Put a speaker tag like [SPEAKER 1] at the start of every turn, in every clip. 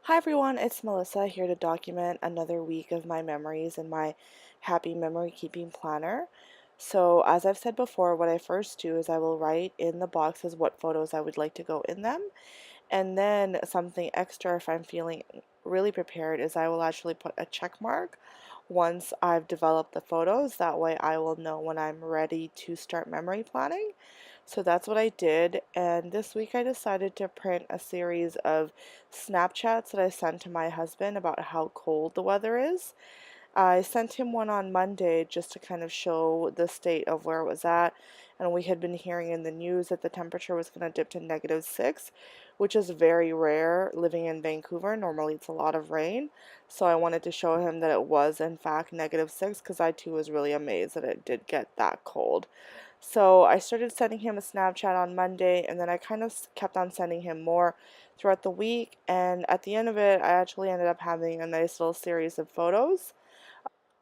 [SPEAKER 1] Hi everyone, it's Melissa here to document another week of my memories in my happy memory keeping planner. So, as I've said before, what I first do is I will write in the boxes what photos I would like to go in them, and then something extra if I'm feeling really prepared is I will actually put a check mark once I've developed the photos. That way I will know when I'm ready to start memory planning. So that's what I did, and this week I decided to print a series of Snapchats that I sent to my husband about how cold the weather is. I sent him one on Monday just to kind of show the state of where it was at, and we had been hearing in the news that the temperature was going to dip to -6, which is very rare living in Vancouver. Normally it's a lot of rain, so I wanted to show him that it was in fact -6 because I too was really amazed that it did get that cold. So I started sending him a Snapchat on Monday, and then I kind of kept on sending him more throughout the week, and at the end of it I actually ended up having a nice little series of photos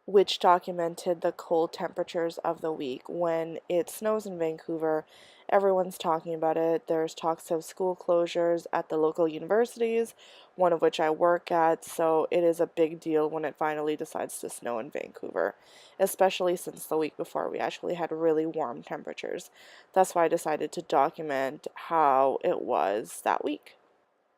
[SPEAKER 1] which documented the cold temperatures of the week. When it snows in Vancouver, everyone's talking about it. There's talks of school closures at the local universities, one of which I work at, so it is a big deal when it finally decides to snow in Vancouver, especially since the week before we actually had really warm temperatures. That's why I decided to document how it was that week.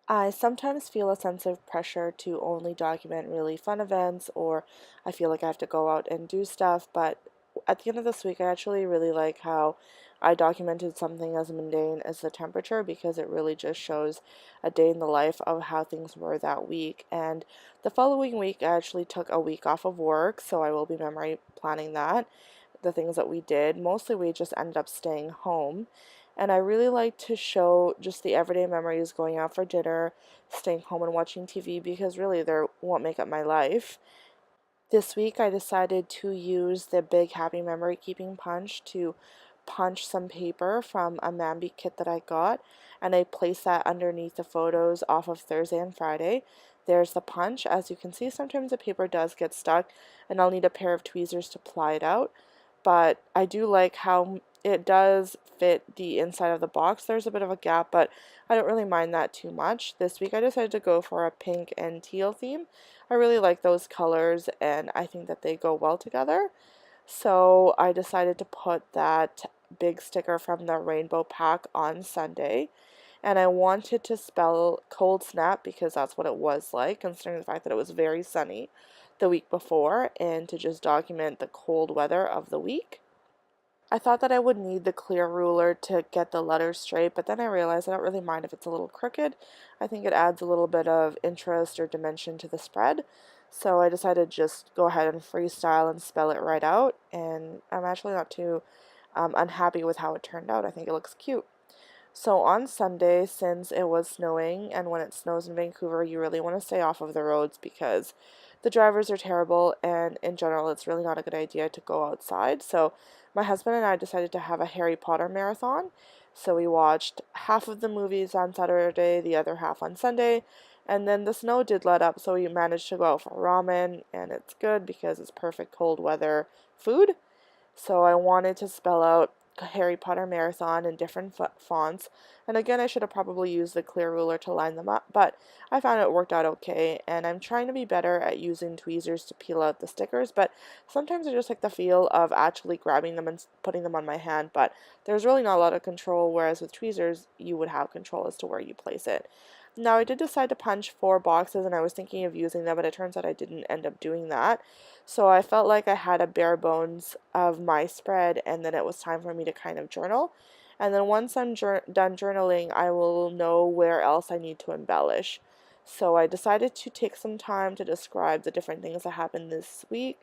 [SPEAKER 1] I sometimes feel a sense of pressure to only document really fun events, or I feel like I have to go out and do stuff. But at the end of this week, I actually really like how I documented something as mundane as the temperature because it really just shows a day in the life of how things were that week. And the following week, I actually took a week off of work, so I will be memory planning that. The things that we did, mostly we just ended up staying home. And I really like to show just the everyday memories going out for dinner, staying home and watching TV because really they won't make up my life. This week I decided to use the Big Happy Memory Keeping Punch to punch some paper from a MAMBI kit that I got, and I placed that underneath the photos off of Thursday and Friday. There's the punch. As you can see, sometimes the paper does get stuck and I'll need a pair of tweezers to ply it out, but I do like how it does fit the inside of the box. There's a bit of a gap, but I don't really mind that too much. This week I decided to go for a pink and teal theme. I really like those colors and I think that they go well together. So I decided to put that big sticker from the rainbow pack on Sunday. And I wanted to spell cold snap because that's what it was like, considering the fact that it was very sunny the week before, and to just document the cold weather of the week. I thought that I would need the clear ruler to get the letters straight, but then I realized I don't really mind if it's a little crooked. I think it adds a little bit of interest or dimension to the spread. So I decided to just go ahead and freestyle and spell it right out, and I'm actually not too unhappy with how it turned out. I think it looks cute. So on Sunday, since it was snowing, and when it snows in Vancouver, you really want to stay off of the roads because the drivers are terrible, and in general, it's really not a good idea to go outside. So my husband and I decided to have a Harry Potter marathon. So we watched half of the movies on Saturday, the other half on Sunday, and then the snow did let up, so we managed to go out for ramen, and it's good because it's perfect cold weather food. So I wanted to spell out Harry Potter Marathon in different fonts. And again, I should have probably used the clear ruler to line them up, but I found it worked out okay. And I'm trying to be better at using tweezers to peel out the stickers, but sometimes I just like the feel of actually grabbing them and putting them on my hand. But there's really not a lot of control, whereas with tweezers, you would have control as to where you place it. Now, I did decide to punch 4 boxes, and I was thinking of using them, but it turns out I didn't end up doing that. So I felt like I had a bare bones of my spread, and then it was time for me to kind of journal. And then once I'm done journaling, I will know where else I need to embellish. So I decided to take some time to describe the different things that happened this week.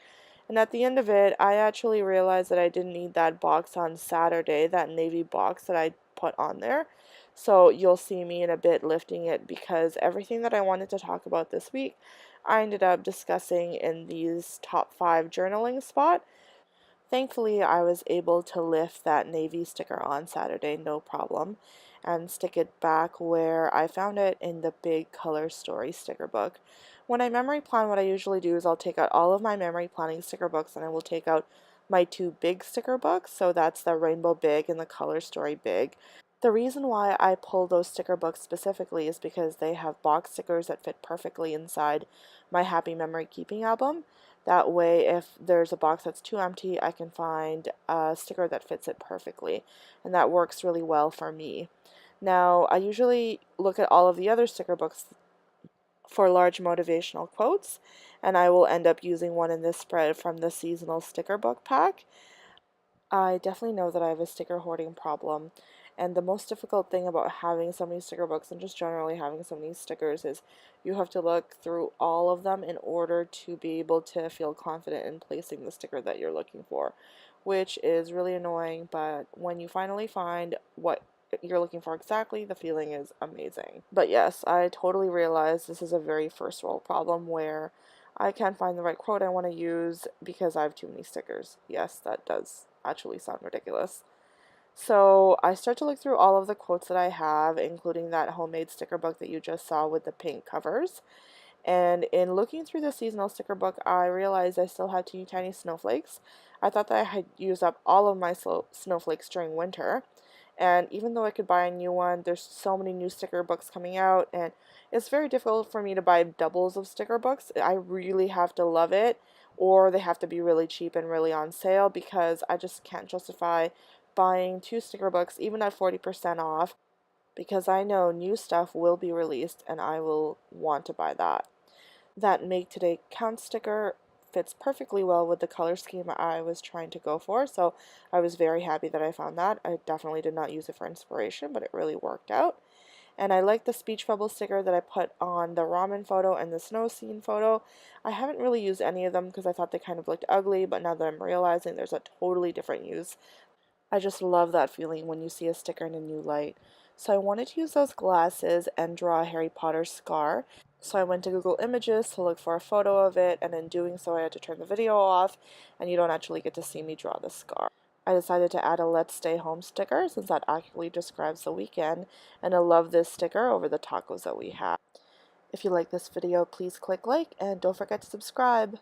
[SPEAKER 1] And at the end of it, I actually realized that I didn't need that box on Saturday, that navy box that I put on there. So you'll see me in a bit lifting it because everything that I wanted to talk about this week, I ended up discussing in these top 5 journaling spot. Thankfully, I was able to lift that navy sticker on Saturday, no problem, and stick it back where I found it in the Big Color Story sticker book. When I memory plan, what I usually do is I'll take out all of my memory planning sticker books and I will take out my 2 big sticker books. So that's the Rainbow Big and the Color Story Big. The reason why I pull those sticker books specifically is because they have box stickers that fit perfectly inside my Happy Memory Keeping album. That way, if there's a box that's too empty, I can find a sticker that fits it perfectly, and that works really well for me. Now, I usually look at all of the other sticker books for large motivational quotes, and I will end up using one in this spread from the seasonal sticker book pack. I definitely know that I have a sticker hoarding problem, and the most difficult thing about having so many sticker books and just generally having so many stickers is you have to look through all of them in order to be able to feel confident in placing the sticker that you're looking for, which is really annoying, but when you finally find what you're looking for exactly, the feeling is amazing. But yes, I totally realize this is a very first world problem where I can't find the right quote I want to use because I have too many stickers. Yes, that does actually sound ridiculous. So I start to look through all of the quotes that I have, including that homemade sticker book that you just saw with the pink covers. And in looking through the seasonal sticker book, I realized I still had teeny tiny snowflakes. I thought that I had used up all of my snowflakes during winter. And even though I could buy a new one, there's so many new sticker books coming out, and it's very difficult for me to buy doubles of sticker books. I really have to love it, or they have to be really cheap and really on sale because I just can't justify buying two sticker books, even at 40% off, because I know new stuff will be released and I will want to buy that. That Make Today Count sticker fits perfectly well with the color scheme I was trying to go for, so I was very happy that I found that. I definitely did not use it for inspiration, but it really worked out. And I like the speech bubble sticker that I put on the ramen photo and the snow scene photo. I haven't really used any of them because I thought they kind of looked ugly, but now that I'm realizing there's a totally different use, I just love that feeling when you see a sticker in a new light. So I wanted to use those glasses and draw a Harry Potter scar. So I went to Google Images to look for a photo of it, and in doing so I had to turn the video off, and you don't actually get to see me draw the scar. I decided to add a Let's Stay Home sticker since that accurately describes the weekend, and I love this sticker over the tacos that we had. If you like this video, please click like and don't forget to subscribe.